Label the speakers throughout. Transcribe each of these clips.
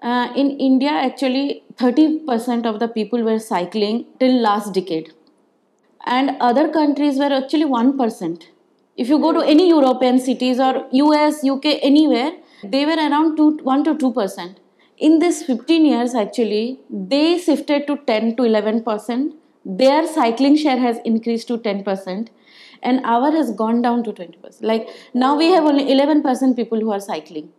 Speaker 1: In India, actually, 30% of the people were cycling till last decade, and other countries were actually 1%. If you go to any European cities or US, UK, anywhere, they were around 1 to 2%. In this 15 years, actually, they shifted to 10 to 11%. Their cycling share has increased to 10%, and our has gone down to 20%. Like now, we have only 11% people who are cycling.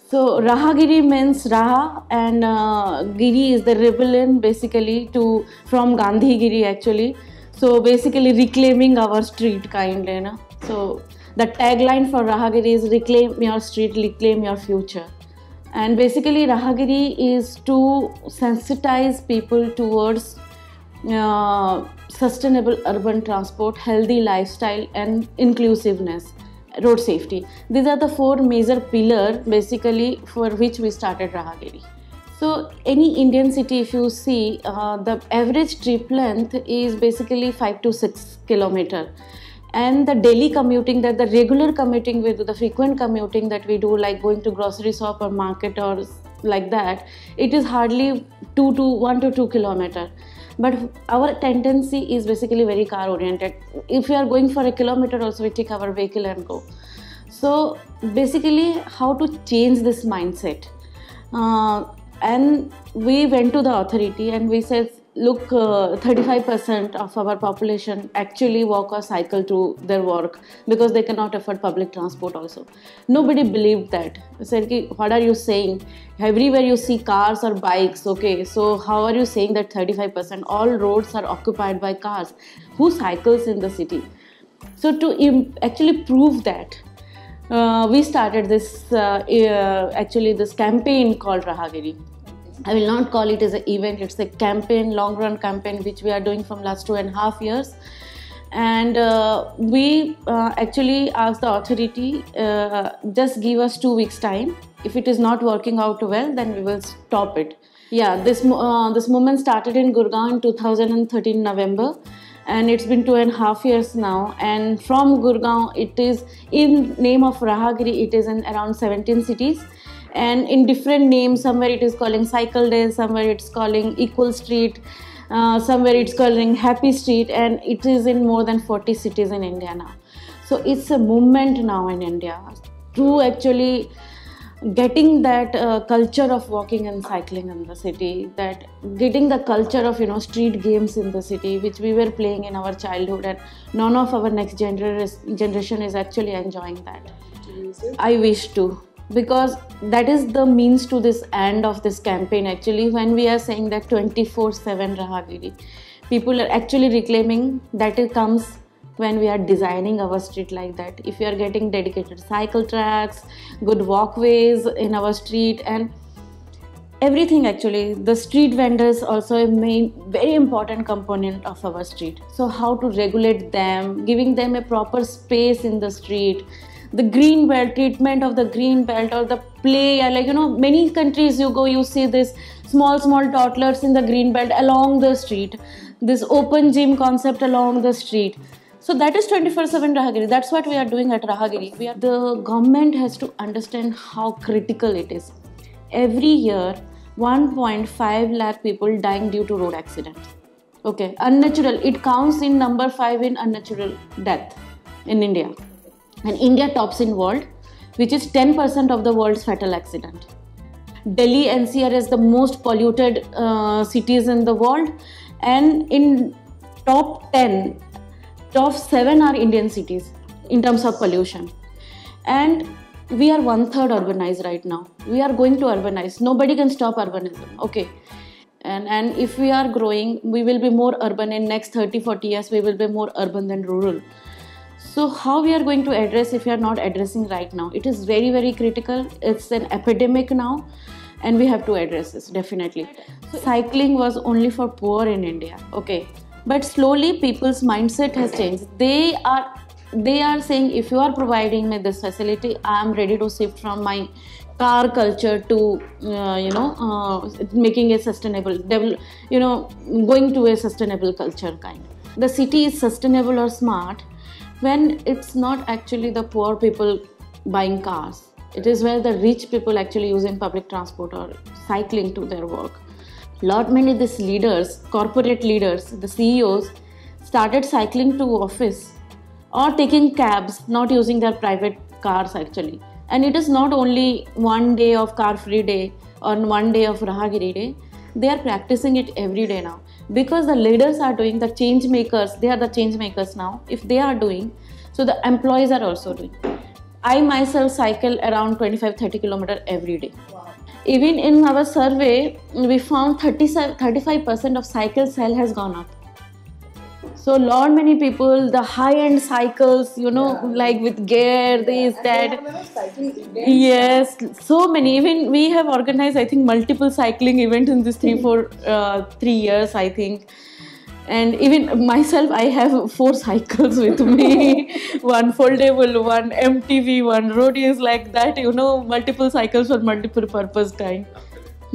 Speaker 1: So Rahagiri means Raha, and Giri is the rebellion basically to from Gandhi Giri actually. So basically reclaiming our street kind, you know. So the tagline for Rahagiri is reclaim your street, reclaim your future. And basically Rahagiri is to sensitize people towards sustainable urban transport, healthy lifestyle and inclusiveness, road safety. These are the four major pillars basically for which we started Rahagiri. So any Indian city, if you see, the average trip length is basically 5 to 6 kilometer, and the daily commuting, that the regular commuting with the frequent commuting that we do, like going to grocery shop or market or like that, it is hardly 1 to 2 kilometer. But our tendency is basically very car oriented. If we are going for a kilometer also, we take our vehicle and go. So basically how to change this mindset, and we went to the authority and we said, look, 35% of our population actually walk or cycle to their work because they cannot afford public transport also. Nobody believed that. I said, what are you saying? Everywhere you see cars or bikes, okay, so how are you saying that 35%? All roads are occupied by cars. Who cycles in the city? So to actually prove that, we started this this campaign called Rahagiri. I will not call it as an event, it's a campaign, long run campaign which we are doing from last 2.5 years. And we actually asked the authority, just give us 2 weeks time. If it is not working out well, then we will stop it. Yeah, this movement started in Gurgaon in 2013 November. And it's been 2.5 years now. And from Gurgaon, it is in name of Rahagiri, it is in around 17 cities. And in different names, somewhere it is calling Cycle Day, somewhere it's calling Equal Street, somewhere it's calling Happy Street, and it is in more than 40 cities in India now. So it's a movement now in India to actually getting that culture of walking and cycling in the city, that getting the culture of street games in the city, which we were playing in our childhood, and none of our next generation is actually enjoying that. I wish to, because that is the means to this end of this campaign actually. When we are saying that 24/7 Rahagiri, people are actually reclaiming that it comes when we are designing our street like that. If we are getting dedicated cycle tracks, good walkways in our street, and everything actually, the street vendors also a very important component of our street. So how to regulate them, giving them a proper space in the street, the green belt, treatment of the green belt, or the play, like many countries you go, you see this small toddlers in the green belt along the street, this open gym concept along the street. So that is 24/7 Rahagiri. That's what we are doing at Rahagiri. The government has to understand how critical it is. Every year, 1.5 lakh people dying due to road accidents. Okay, unnatural. It counts in number 5 in unnatural death in India. And India tops in world, which is 10% of the world's fatal accident. Delhi NCR is the most polluted cities in the world, and in top 10, top 7 are Indian cities in terms of pollution. And we are 1/3 urbanized right now. We are going to urbanize. Nobody can stop urbanism. Okay. And if we are growing, we will be more urban in next 30-40 years. We will be more urban than rural. So how we are going to address if we are not addressing right now? It is very, very critical. It's an epidemic now, and we have to address this definitely. So cycling was only for poor in India. Okay. But slowly people's mindset has changed. They are they are saying, if you are providing me this facility, I am ready to shift from my car culture to making a sustainable going to a sustainable culture kind. The city is sustainable or smart when it's not actually the poor people buying cars. It is where the rich people actually using public transport or cycling to their work. Lot many of these leaders, corporate leaders, the CEOs started cycling to office or taking cabs, not using their private cars actually. And it is not only one day of car free day or one day of Rahagiri day. They are practicing it every day now, because the leaders are doing, the change makers, they are the change makers now. If they are doing, so the employees are also doing. I myself cycle around 25-30 kilometers every day.
Speaker 2: Wow.
Speaker 1: Even in our survey, we found 35% of cycle sale has gone up. So lot many people, the high-end cycles, like with gear, this, that. Yes, so many. Even we have organized, I think, multiple cycling events in this 3 years, I think. And even myself, I have 4 cycles with me. One foldable, one MTV, one roadies, like that, multiple cycles for multiple purpose kind.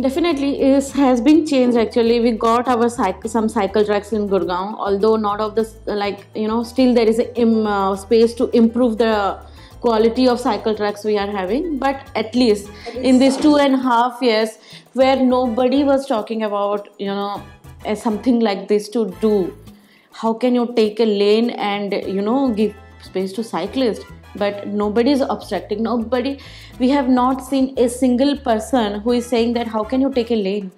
Speaker 1: Definitely, it has been changed actually. We got our some cycle tracks in Gurgaon, although not of this, still there is a space to improve the quality of cycle tracks we are having. But at least in these 2.5 years, where nobody was talking about, something like this to do, how can you take a lane and, give space to cyclists? But nobody is obstructing. We have not seen a single person who is saying that how can you take a lane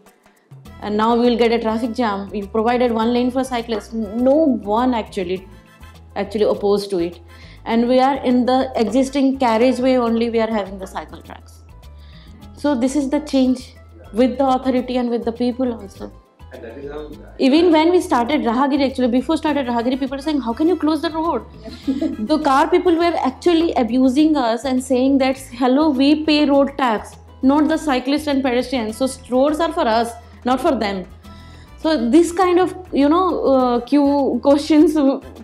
Speaker 1: and now we will get a traffic jam. You provided one lane for cyclists. No one actually opposed to it. And we are in the existing carriageway only, we are having the cycle tracks. So this is the change with the authority and with the people also.
Speaker 3: And that is how,
Speaker 1: even when we started Rahagiri, actually before started Rahagiri, people were saying, how can you close the road? The car people were actually abusing us and saying that, hello, we pay road tax, not the cyclists and pedestrians. So roads are for us, not for them. So this kind of, questions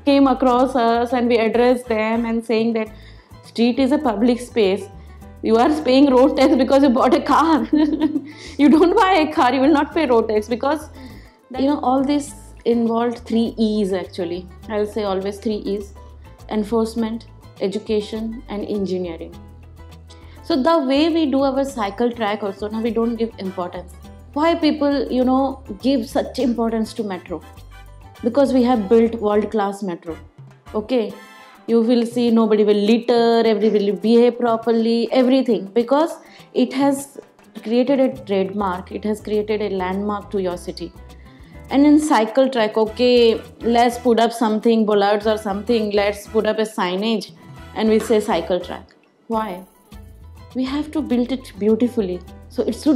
Speaker 1: came across us, and we addressed them and saying that street is a public space. You are paying road tax because you bought a car. You don't buy a car, you will not pay road tax, because all this involved 3 E's actually. I'll say always 3 E's: enforcement, education, and engineering. So the way we do our cycle track also, now we don't give importance. Why people, give such importance to metro? Because we have built world-class metro. Okay. You will see nobody will litter, everybody will behave properly, everything. Because it has created a trademark, it has created a landmark to your city. And in cycle track, okay, let's put up something, bollards or something, let's put up a signage and we say cycle track. Why? We have to build it beautifully. So it's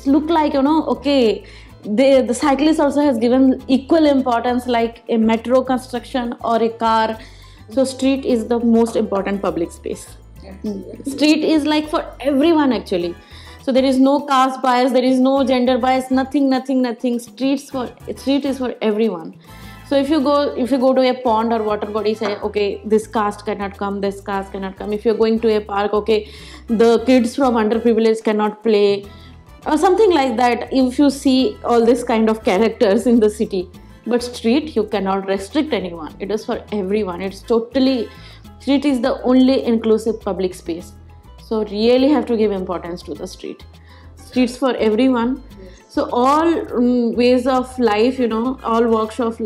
Speaker 1: look like, okay, the cyclist also has given equal importance like a metro construction or a car. So street is the most important public space.
Speaker 2: Absolutely.
Speaker 1: Street is like for everyone actually. So there is no caste bias, there is no gender bias, nothing. Street is for everyone. So if you go to a pond or water body, say, okay, this caste cannot come, this caste cannot come. If you're going to a park, okay, the kids from underprivileged cannot play, or something like that. If you see all this kind of characters in the city. But street, you cannot restrict anyone. It is for everyone. Street is the only inclusive public space. So really have to give importance to the street. Streets for everyone. So all ways of life, all walks of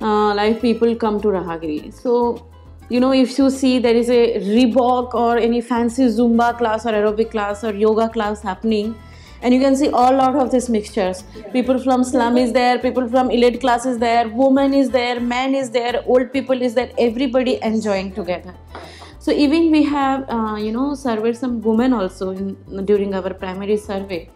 Speaker 1: life, people come to Rahagiri. So, if you see there is a Reebok or any fancy Zumba class or aerobic class or yoga class happening, and you can see all out of these mixtures.
Speaker 2: Yeah.
Speaker 1: People from slum is there, people from elite class is there, woman is there, man is there, old people is there, everybody enjoying together. So even we have, surveyed some women also during our primary survey.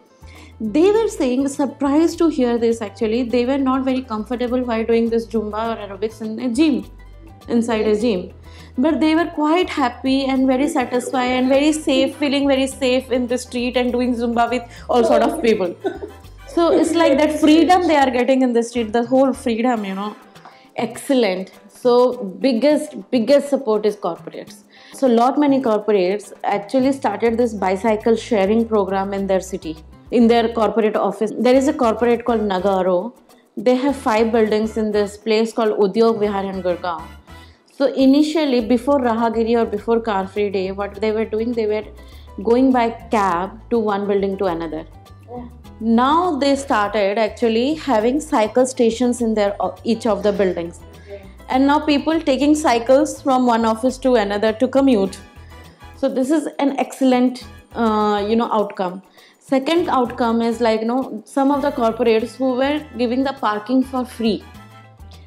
Speaker 1: They were saying, surprised to hear this actually, they were not very comfortable while doing this Zumba or aerobics in a gym, inside a gym. But they were quite happy and very satisfied and very safe, feeling very safe in the street and doing Zumba with all sort of people. So it's like that freedom they are getting in the street, the whole freedom, excellent. So biggest support is corporates. So lot many corporates actually started this bicycle sharing program in their city, in their corporate office. There is a corporate called Nagaro. They have 5 buildings in this place called Udyog Vihar in Gurgaon. So initially, before Rahagiri or before Car Free Day, what they were doing, they were going by cab to one building to another. Now they started actually having cycle stations in their each of the buildings, and now people taking cycles from one office to another to commute. So this is an excellent outcome. Second outcome is like some of the corporates who were giving the parking for free,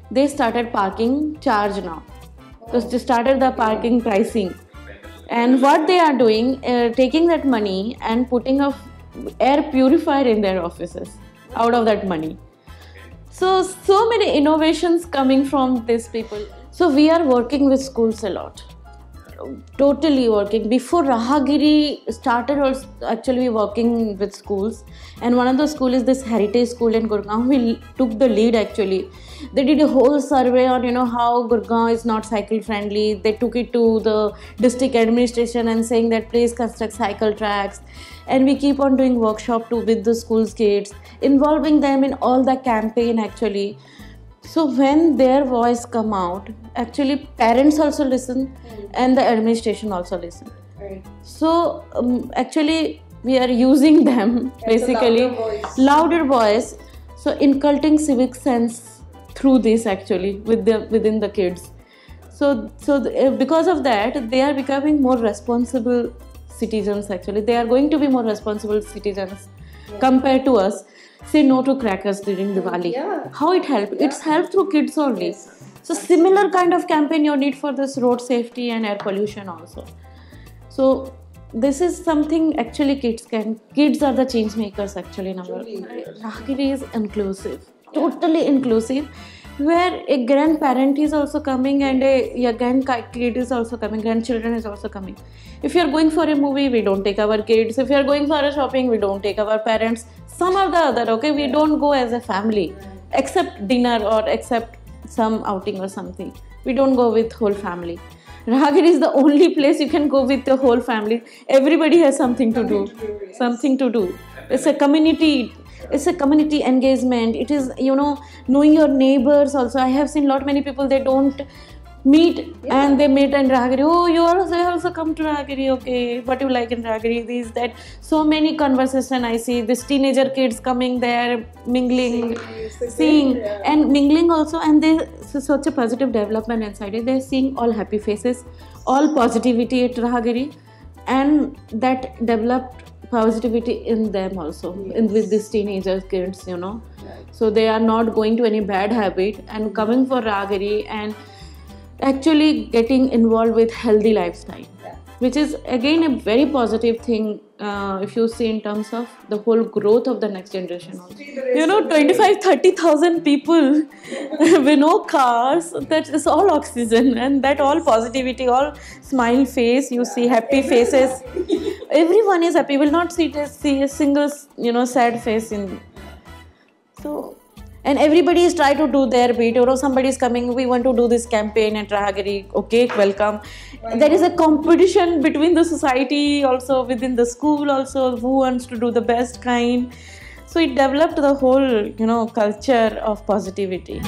Speaker 1: they started parking charge now. So they started the parking pricing, and what they are doing, taking that money and putting a air purifier in their offices out of that money. So many innovations coming from these people. So we are working with schools a lot, totally working. Before Rahagiri started, also actually working with schools, and one of the school is this Heritage School in Gurgaon. We took the lead actually. They did a whole survey on how Gurgaon is not cycle friendly. They took it to the district administration and saying that please construct cycle tracks, and we keep on doing workshop with the schools kids, involving them in all the campaign actually. So when their voice come out, actually parents also listen and the administration also listen.
Speaker 2: Right.
Speaker 1: So actually we are using them basically, louder voice. So inculcating civic sense through this actually within the kids. So because of that, they are becoming more responsible citizens actually. They are going to be more responsible citizens compared to us. Say no to crackers during Diwali.
Speaker 2: Yeah.
Speaker 1: How it helped? It's helped through kids only. So similar kind of campaign you need for this road safety and air pollution also. So this is something actually kids are the change makers actually in our Rahagiri is inclusive, totally inclusive, where a grandparent is also coming and a grandkid is also coming, grandchildren is also coming. If you are going for a movie, we don't take our kids. If you are going for a shopping, we don't take our parents. Some or the other, okay, we don't go as a family, except dinner or except some outing or something. We don't go with whole family. Rahagiri is the only place you can go with the whole family. Everybody has something to do. Something to do. It's a community. It's a community engagement. It is, knowing your neighbors also. I have seen many people, they don't meet and they meet in Rahagiri. Oh, they also come to Rahagiri. Okay, what you like in Rahagiri? This, that. So many conversation I see. This teenager kids coming there, mingling, seeing and mingling also. And such a positive development inside it. They're seeing all happy faces, all positivity at Rahagiri, and that developed positivity in them also, with these teenager kids, So they are not going to any bad habit and coming for Rahagiri and actually getting involved with healthy lifestyle, which is again a very positive thing if you see in terms of the whole growth of the next generation also. 25,000-30,000 people with no cars, that is all oxygen and that all positivity, all smile face, you see happy faces. Everyone is happy. You will not see a single sad face in. So and everybody is trying to do their bit. Somebody is coming, we want to do this campaign at Rahagiri. Okay, welcome. There is a competition between the society also, within the school also, who wants to do the best kind. So it developed the whole, culture of positivity.